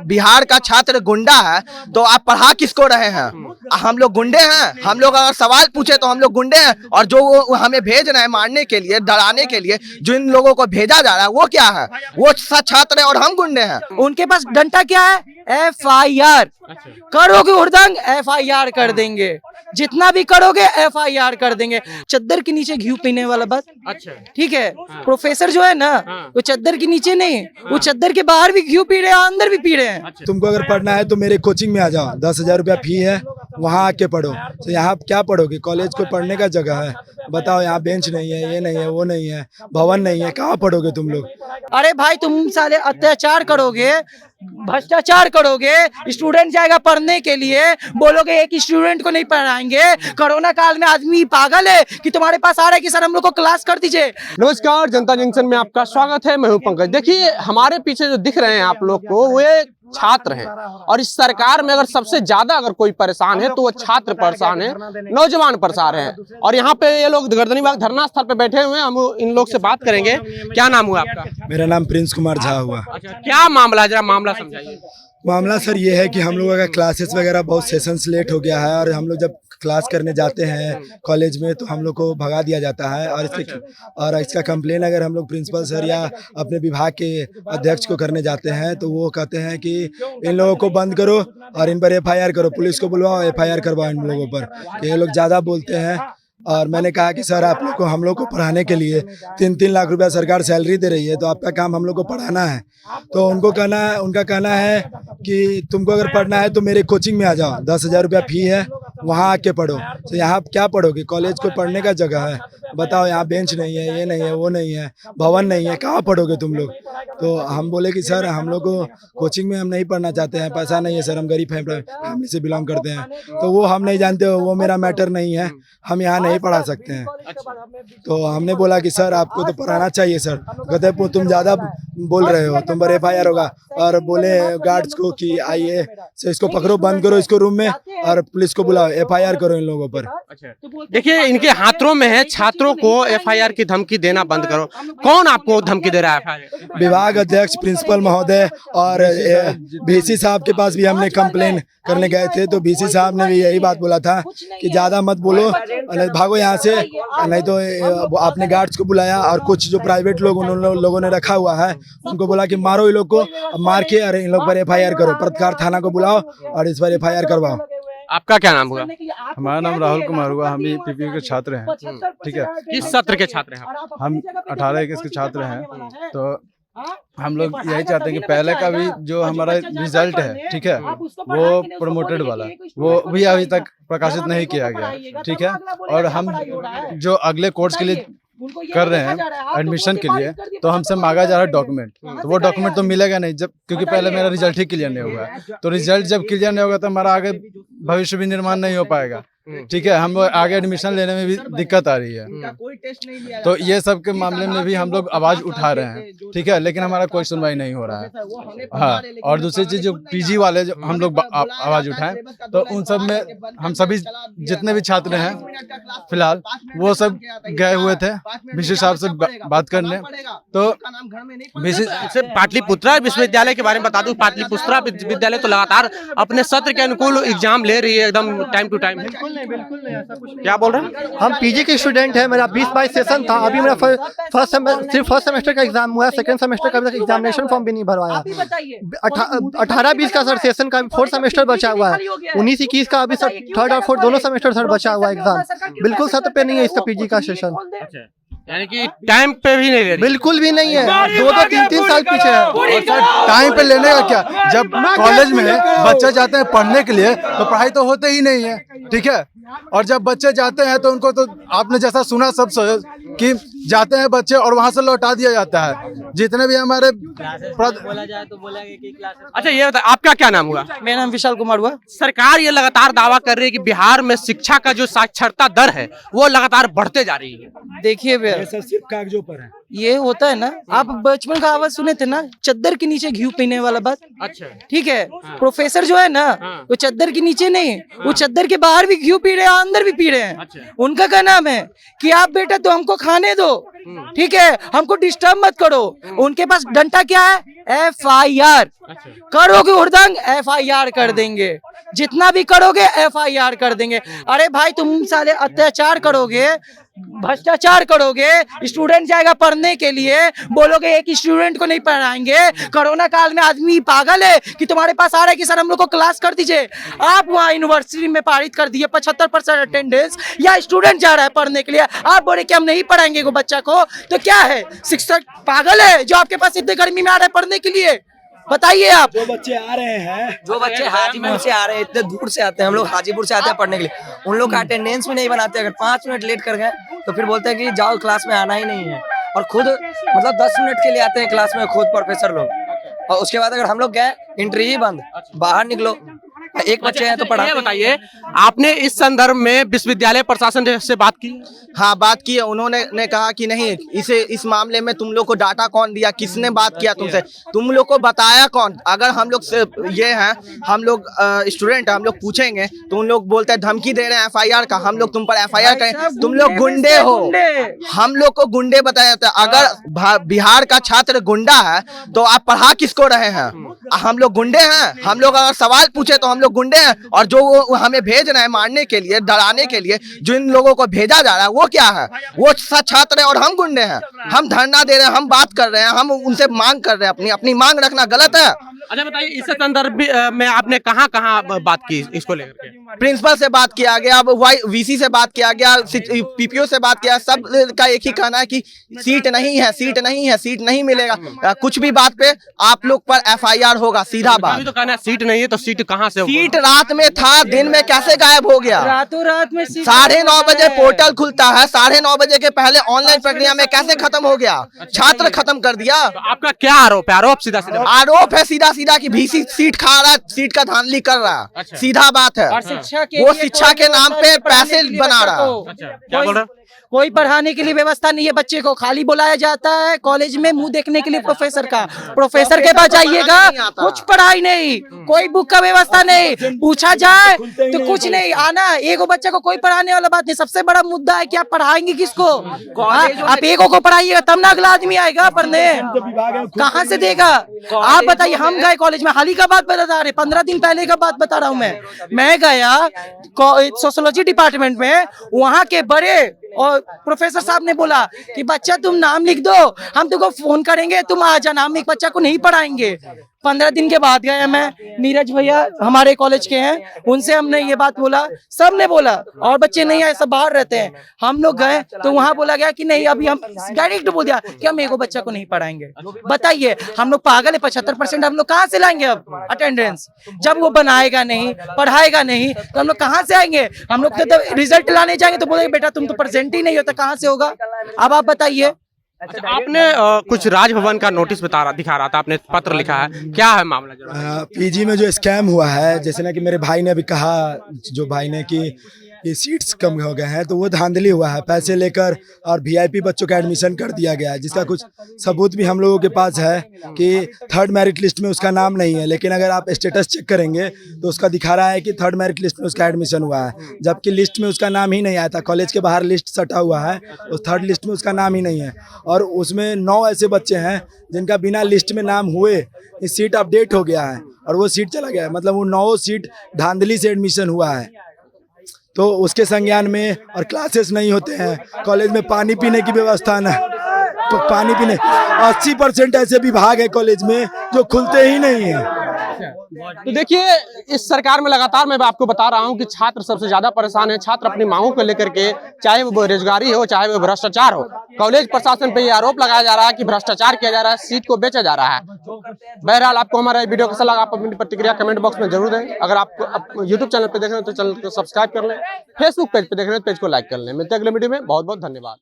बिहार का छात्र गुंडा है तो आप पढ़ा किसको रहे हैं? हम लोग गुंडे हैं? हम लोग अगर सवाल पूछे तो हम लोग गुंडे हैं? और जो वो हमें भेज रहे हैं मारने के लिए, डराने के लिए, जिन लोगों को भेजा जा रहा है वो क्या है? वो छात्र है और हम गुंडे हैं। उनके पास डंडा क्या है? FIR। करोगे हुड़दंग, FIR कर देंगे। जितना भी करोगे FIR कर देंगे। चद्दर के नीचे घी पीने वाला बात। अच्छा, ठीक है। प्रोफेसर जो है ना, वो चद्दर के नीचे नहीं, वो चद्दर के बाहर भी घी पी रहे हैं, अंदर भी पी रहे हैं। तुमको अगर पढ़ना है तो मेरे कोचिंग में आ जाओ, 10,000 रुपया फी है, वहाँ आके पढ़ो। तो यहाँ क्या पढ़ोगे? कॉलेज को पढ़ने का जगह है? बताओ, यहाँ बेंच नहीं है, ये नहीं है, वो नहीं है, भवन नहीं है, कहाँ पढ़ोगे तुम लोग? अरे भाई, तुम साले अत्याचार करोगे, भ्रष्टाचार करोगे, स्टूडेंट जाएगा पढ़ने के लिए, बोलोगे एक स्टूडेंट को नहीं पढ़ाएंगे। कोरोना काल में आदमी पागल है कि तुम्हारे पास आ रहा है कि सर हम लोग को क्लास कर दीजिए। नमस्कार, जनता जंक्शन में आपका स्वागत है। मैं हूं पंकज। देखिए, हमारे पीछे जो दिख रहे हैं आप लोग को, वे छात्र हैं। और इस सरकार में अगर सबसे ज्यादा अगर कोई परेशान है तो वो छात्र परेशान है, नौजवान परेशान है। और यहाँ पे ये लोग गर्दनीबाग धरना स्थल पे बैठे हुए हैं। हम इन लोग से बात करेंगे। क्या नाम हुआ आपका? मेरा नाम प्रिंस कुमार झा हुआ। अच्छा, क्या मामला है, जरा मामला समझाइए। मामला सर ये है कि हम लोगों का क्लासेस वगैरह बहुत सेशंस लेट हो गया है, और हम लोग जब क्लास करने जाते हैं कॉलेज में तो हम लोग को भगा दिया जाता है। और इसका कंप्लेन अगर हम लोग प्रिंसिपल सर या अपने विभाग के अध्यक्ष को करने जाते हैं तो वो कहते हैं कि इन लोगों को बंद करो और इन पर FIR करो, पुलिस को बुलवाओ, FIR करवाओ इन लोगों पर, कि ये लोग ज़्यादा बोलते हैं। और मैंने कहा कि सर आप लोग को, हम लोग को पढ़ाने के लिए 3-3 लाख रुपया सरकार सैलरी दे रही है, तो आपका काम हम लोग को पढ़ाना है। तो उनका कहना है कि तुमको अगर पढ़ना है तो मेरे कोचिंग में आ जाओ, 10,000 रुपया फी है, वहाँ आके पढ़ो। तो यहाँ क्या पढ़ोगे? कॉलेज को पढ़ने का जगह है? बताओ, यहाँ बेंच नहीं है, ये नहीं है, वो नहीं है, भवन नहीं है, कहाँ पढ़ोगे तुम लोग? तो हम बोले कि सर हम लोग को कोचिंग में हम नहीं पढ़ना चाहते हैं, पैसा नहीं है सर, हम गरीब फैमिली से बिलोंग करते हैं। तो वो हम नहीं जानते, वो मेरा मैटर नहीं है, हम यहाँ नहीं पढ़ा सकते हैं। तो हमने बोला कि सर आपको तो पढ़ाना चाहिए सर। कहते तुम ज़्यादा बोल रहे हो, तुम पर FIR होगा। और बोले गार्ड्स को कि आइए से इसको पकड़ो, बंद करो इसको रूम में, और पुलिस को बुलाओ, FIR करो इन लोगों पर। देखिए, इनके हाथों में है छात्रों को FIR की धमकी देना बंद करो। कौन आपको धमकी दे रहा है FIR? विभाग अध्यक्ष, प्रिंसिपल महोदय, और VC साहब के पास भी हमने कंप्लेन करने गए थे, तो VC साहब ने भी यही बात बोला था कि ज्यादा मत बोलो, भागो यहाँ से, नहीं तो आपने गार्ड्स को बुलाया। और कुछ जो प्राइवेट लोग उन लोगों ने रखा हुआ है उनको बोला कि मारो इन लोग को, मार के अरे इन लोग पर FIR करो, पत्रकार थाना को बुलाओ और इस पर FIR करवाओ। आपका क्या नाम हुआ? हमारा नाम राहुल कुमार हुआ। हम PPU के छात्र हैं। ठीक है। किस सत्र के छात्र हैं आप? हम 18-21 के छात्र हैं। तो हम लोग यही चाहते हैं कि पहले का भी जो हमारा रिजल्ट है, ठीक है, वो प्रमोटेड वाला, वो भी अभी तक प्रकाशित नहीं किया गया। ठीक है। और हम जो अगले कोर्स के लिए कर रहे हैं एडमिशन के लिए, तो हमसे मांगा जा रहा है डॉक्यूमेंट। तो वो डॉक्यूमेंट तो मिलेगा नहीं, जब क्योंकि पहले मेरा रिजल्ट ही क्लियर नहीं हुआ है। तो रिजल्ट जब क्लियर नहीं होगा तो हमारा आगे भविष्य भी निर्माण नहीं हो पाएगा। ठीक है। हम आगे एडमिशन लेने में भी दिक्कत आ रही है। तो ये सब के मामले में भी हम लोग आवाज उठा रहे हैं। ठीक है। लेकिन हमारा कोई सुनवाई नहीं हो रहा है। हाँ। और दूसरी चीज, जो PG वाले जो हम लोग आवाज उठाएं, तो उन सब में हम सभी जितने भी छात्र हैं फिलहाल, वो सब गए हुए थे VC साहब से बात करने। तो पाटलिपुत्रा विश्वविद्यालय के बारे में बता दूं, पाटलिपुत्रा विश्वविद्यालय तो लगातार अपने सत्र के अनुकूल एग्जाम ले रही है, एकदम टाइम टू टाइम। बिल्कुल नहीं ऐसा कुछ। क्या बोल रहे हैं? हम PG के स्टूडेंट हैं। मेरा 20-22 सेशन था। अभी मेरा सिर्फ फर्स्ट सेमेस्टर का एग्जाम हुआ है। सेकंड सेमेस्टर का अभी तक एग्जामिनेशन फॉर्म भी नहीं भरवाया। 18-20 का सर सेशन का 4th सेमेस्टर बचा हुआ है। 19-21 का अभी सर 3rd और 4th दोनों सेमेस्टर सर बचा हुआ है एग्जाम। बिल्कुल सत्र पे नहीं है इसका PG का सेशन। यानी कि टाइम पे भी नहीं ले रही? बिल्कुल भी नहीं है। 2-3 साल पीछे है। और सर टाइम पे लेने का क्या, जब कॉलेज में बच्चे जाते हैं पढ़ने के लिए तो पढ़ाई तो होते ही नहीं है। ठीक है। और जब बच्चे जाते हैं तो उनको, तो आपने जैसा सुना सब कि जाते हैं बच्चे और वहां से लौटा दिया जाता है। जितने भी हमारे बोला जाए तो बोलेंगे कि क्लासेस। अच्छा, ये बता, आपका क्या नाम हुआ? मेरा नाम विशाल कुमार हुआ। सरकार ये लगातार दावा कर रही है कि बिहार में शिक्षा का जो साक्षरता दर है वो लगातार बढ़ते जा रही है। देखिए भैया, सिर्फ कागजों पर है। ये होता है ना, आप बचपन का आवाज सुने थे ना, चद्दर के नीचे घी पीने वाला बात। अच्छा। ठीक है। प्रोफेसर जो है ना, वो चद्दर के नीचे नहीं, वो चद्दर के बाहर भी घी पी रहे हैं, अंदर भी पी रहे हैं। उनका क्या नाम है कि आप बेटा तो हमको खाने दो, ठीक है, हमको डिस्टर्ब मत करो। उनके पास डंडा क्या है? FIR करोगे हुड़दंग FIR कर देंगे, जितना भी करोगे FIR कर देंगे। अरे भाई तुम साले अत्याचार करोगे, भ्रष्टाचार करोगे, स्टूडेंट जाएगा पढ़ने के लिए, बोलोगे एक स्टूडेंट को नहीं पढ़ाएंगे। कोरोना काल में आदमी पागल है कि तुम्हारे पास आ रहा है कि सर हम लोग को क्लास कर दीजिए। आप वहाँ यूनिवर्सिटी में पारित कर दिए 75% अटेंडेंस, या स्टूडेंट जा रहा है पढ़ने के लिए, आप बोले कि हम नहीं पढ़ाएंगे वो बच्चा को, तो क्या है शिक्षक पागल है जो आपके पास इतने गर्मी में आ रहा है पढ़ने के लिए? बताइए आप। जो बच्चे आ रहे हैं, जो बच्चे हाजीपुर से आ रहे हैं, इतने दूर से आते हैं, हम लोग हाजीपुर से आते हैं पढ़ने के लिए, उन लोग का अटेंडेंस भी नहीं बनाते। अगर 5 मिनट लेट कर गए तो फिर बोलते हैं कि जाओ क्लास में आना ही नहीं है, और खुद मतलब 10 मिनट के लिए आते हैं क्लास में खुद प्रोफेसर लोग, और उसके बाद अगर हम लोग गए एंट्री ही बंद, बाहर निकलो। एक बच्चे हैं तो पढ़ाते। बताइए, आपने इस संदर्भ में विश्वविद्यालय प्रशासन से बात की? हाँ, बात की है। उन्होंने कहा कि नहीं, इस मामले में तुम लोग को डाटा कौन दिया, किसने बात किया तुमसे, तुम लोग को बताया कौन? अगर हम लोग से ये हैं, हम लोग स्टूडेंट हैं, हम लोग पूछेंगे तो उन लोग बोलते हैं धमकी दे रहे हैं FIR का, हम लोग तुम पर FIR करें, तुम लोग गुंडे हो। हम लोग को गुंडे बताया जाता है। अगर बिहार का छात्र गुंडा है तो आप पढ़ा किसको रहे हैं? हम लोग गुंडे हैं? हम लोग अगर सवाल पूछे तो हम लोग गुंडे हैं, और जो वो हमें भेज रहे हैं मारने के लिए, डराने के लिए, जिन लोगों को भेजा जा रहा है वो क्या है? वो सच छात्र है और हम गुंडे हैं। हम धरना दे रहे हैं, हम बात कर रहे हैं, हम उनसे मांग कर रहे हैं, अपनी मांग रखना गलत है? अच्छा बताइए, इस संदर्भ में आपने कहाँ बात की इसको लेकर के? प्रिंसिपल से बात किया गया, अब VC से बात किया गया, PPO से बात किया, सब का एक ही कहना है कि सीट नहीं है, सीट नहीं है, सीट नहीं मिलेगा। कुछ भी बात पे आप लोग पर FIR होगा, सीधा बात। अभी तो कहना है सीट नहीं है, तो सीट कहाँ से होगा? सीट रात में था, दिन में कैसे गायब हो गया? रातों रात में 9:30 बजे पोर्टल खुलता है, 9:30 बजे के पहले ऑनलाइन प्रक्रिया में कैसे खत्म हो गया? छात्र खत्म कर दिया। तो आपका क्या आरोप है? आरोप सीधा आरोप है सीधा सीधा कि VC सीट खा रहा है, सीट का धांधली कर रहा है। अच्छा। सीधा बात है। वो शिक्षा के नाम पे पैसे बना रहा है। क्या बोल रहे हैं? कोई पढ़ाने के लिए व्यवस्था नहीं है, बच्चे को खाली बुलाया जाता है कॉलेज में मुंह देखने के लिए प्रोफेसर का। प्रोफेसर के पास जाइएगा, कुछ पढ़ाई नहीं, कोई बुक का व्यवस्था नहीं, पूछा जाए तो कुछ नहीं। आना एगो बच्चे को कोई पढ़ाने वाला बात नहीं। सबसे बड़ा मुद्दा है कि आप पढ़ाएंगे किसको? आप एगो को पढ़ाइएगा तब ना अगला आदमी आएगा पढ़ने, कहाँ से देगा? आप बताइए। हम गए कॉलेज में, हाल ही का बात बता रहे, 15 दिन पहले का बात बता रहा हूँ मैं गया सोशियोलॉजी डिपार्टमेंट में, वहाँ के बड़े और प्रोफेसर साहब ने बोला कि बच्चा तुम नाम लिख दो, हम तुमको फोन करेंगे, तुम आ जाना, हम एक बच्चा को नहीं पढ़ाएंगे। 15 दिन के बाद गया मैं, नीरज भैया हमारे कॉलेज के हैं, उनसे हमने ये बात बोला, सब ने बोला, और बच्चे नहीं आए, सब बाहर रहते हैं। हम लोग गए तो वहाँ बोला गया कि नहीं, अभी हम डायरेक्ट बोल दिया कि हम एगो बच्चा को नहीं पढ़ाएंगे। बताइए, हम लोग पागल है? 75% हम लोग कहाँ से लाएंगे अब अटेंडेंस? जब वो बनाएगा नहीं, पढ़ाएगा नहीं, तो हम लोग कहाँ से आएंगे? हम लोग तो रिजल्ट लाने जाएंगे तो बोलेंगे बेटा तुम तो प्रेजेंट ही नहीं होता, कहाँ से होगा? अब आप बताइए। अच्छा, आपने कुछ राजभवन का नोटिस दिखा रहा था, आपने पत्र लिखा है, क्या है मामला जरा? PG में जो स्कैम हुआ है, जैसे ना कि मेरे भाई ने अभी कहा, जो भाई ने कि सीट्स कम हो गए हैं, तो वो धांधली हुआ है। पैसे लेकर और VIP बच्चों का एडमिशन कर दिया गया है, जिसका कुछ सबूत भी हम लोगों के पास है कि 3rd मेरिट लिस्ट में उसका नाम नहीं है, लेकिन अगर आप स्टेटस चेक करेंगे तो उसका दिखा रहा है कि 3rd मेरिट लिस्ट में उसका एडमिशन हुआ है, जबकि लिस्ट में उसका नाम ही नहीं आया था। कॉलेज के बाहर लिस्ट सटा हुआ है, उस 3rd लिस्ट में उसका नाम ही नहीं है, और उसमें 9 ऐसे बच्चे हैं जिनका बिना लिस्ट में नाम हुए सीट अपडेट हो गया है और वो सीट चला गया है। मतलब वो 9 सीट धांधली से एडमिशन हुआ है। तो उसके संज्ञान में, और क्लासेस नहीं होते हैं कॉलेज में, पानी पीने की व्यवस्था ना, तो पानी पीने 80% ऐसे विभाग है कॉलेज में जो खुलते ही नहीं है। तो देखिए, इस सरकार में लगातार मैं आपको बता रहा हूं कि छात्र सबसे ज्यादा परेशान है। छात्र अपनी मांगों को लेकर के, चाहे वो बेरोजगारी हो, चाहे वो भ्रष्टाचार हो, कॉलेज प्रशासन पे ये आरोप लगाया जा रहा है कि भ्रष्टाचार किया जा रहा है, सीट को बेचा जा रहा है। बहरहाल, आपको हमारा वीडियो कैसा लगा, आप अपनी प्रतिक्रिया कमेंट बॉक्स में जरूर दें। अगर आपको यूट्यूब चैनल पे देख रहे हैं तो चैनल को सब्सक्राइब कर लें, फेसबुक पेज पे देख रहे हैं तो पेज को लाइक कर लें। मिलते हैं अगले वीडियो में। बहुत बहुत धन्यवाद।